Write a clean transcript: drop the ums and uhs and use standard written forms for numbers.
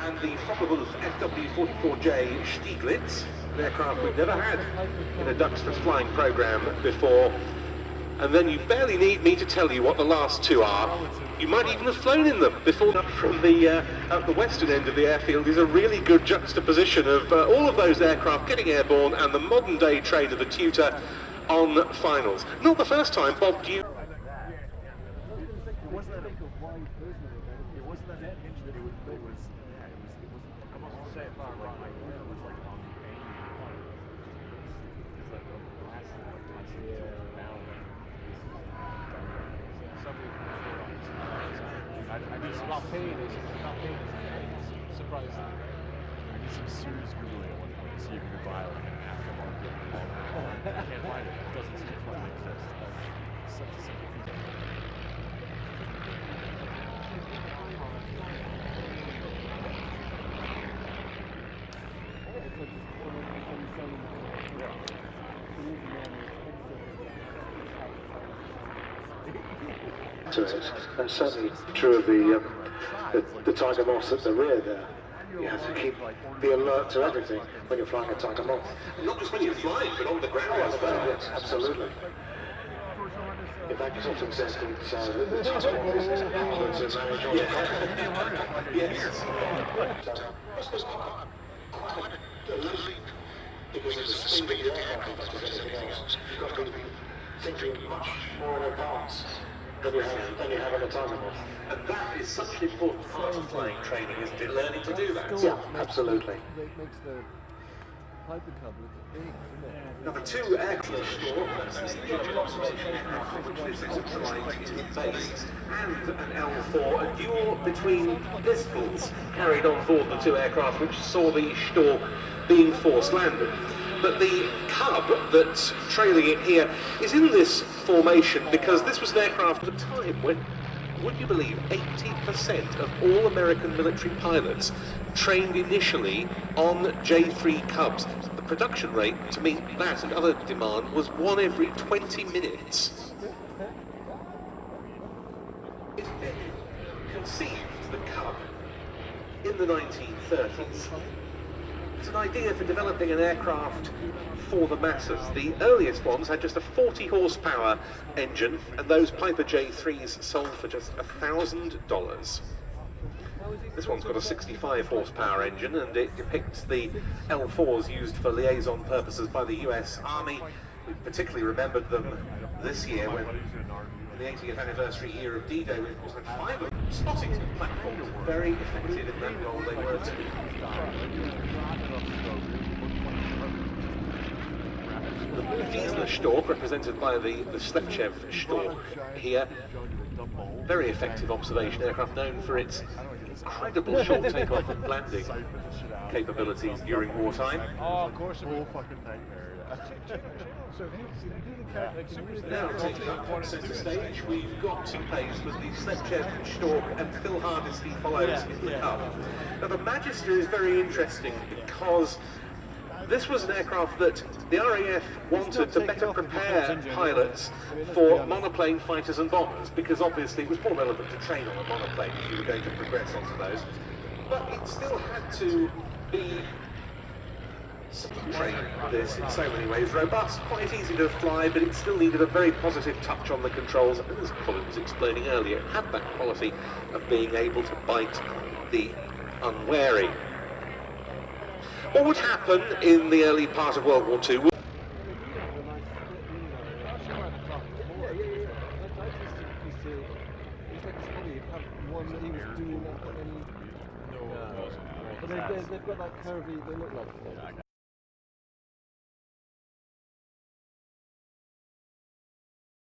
and the Focke Wulf FW44 Stieglitz, an aircraft we've never had in a Duxford flying programme before. And then you barely need me to tell you what the last two are. You might even have flown in them before. From the western end of the airfield is a really good juxtaposition of all of those aircraft getting airborne and the modern day trade of the tutor on finals. Not the first time Bob Dew. Surprised. I did some serious Googling at one point to see if you could buy like an aftermarket model. I can't find it. It doesn't seem to exist. It's such a simple piece. That's certainly true of the Tiger Moths at the rear there. You have to keep the alert to everything when you're flying a Tiger Moth. Not just when you're flying, but on the ground as well. Yes, absolutely. In fact, it's often said that the Tiger Moth is able to manage on the cockpit. Yes. Because it's the speed of the aircraft as anything else. You've got to be thinking much more in advance than you have on a Tiger Moth. And that is such an important part of flying training, isn't it? Learning to do that. Yeah, absolutely. It makes the Piper Cub look big, doesn't it? Now the two aircraft, that's the German observation aircraft which lives in flight is base, and an L-4, a duel between pistols carried on board the two aircraft which saw the Storch being forced landed. But the Cub that's trailing it here is in this formation because this was an aircraft at a time when, would you believe, 80% of all American military pilots trained initially on J3 Cubs. The production rate to meet that and other demand was 1 every 20 minutes. It conceived the Cub in the 1930s. It's an idea for developing an aircraft for the masses. The earliest ones had just a 40 horsepower engine, and those Piper J3s sold for just $1,000. This one's got a 65 horsepower engine, and it depicts the L4s used for liaison purposes by the US Army. We particularly remembered them this year when, in the 80th anniversary year of D-Day, we of course had 5 of them. Spotting platforms very effective in that role they were too. The Diesel Storch, represented by the Slepchev Storch here, very effective observation aircraft known for its incredible short takeoff and landing capabilities during wartime. Oh, of course, a whole fucking nightmare. Now taking up centre stage, we've got two planes with the Slepchev Storch and Phil Hardesty follows in the Cub. Now the Magister is very interesting because this was an aircraft that the RAF wanted to better prepare pilots for monoplane fighters and bombers, because obviously it was more relevant to train on a monoplane if you were going to progress onto those. But it still had to be trained this in so many ways. Robust, quite easy to fly, but it still needed a very positive touch on the controls, and as Colin was explaining earlier, it had that quality of being able to bite the unwary. What would happen in the early part of World War II? They've got that curvy, they look like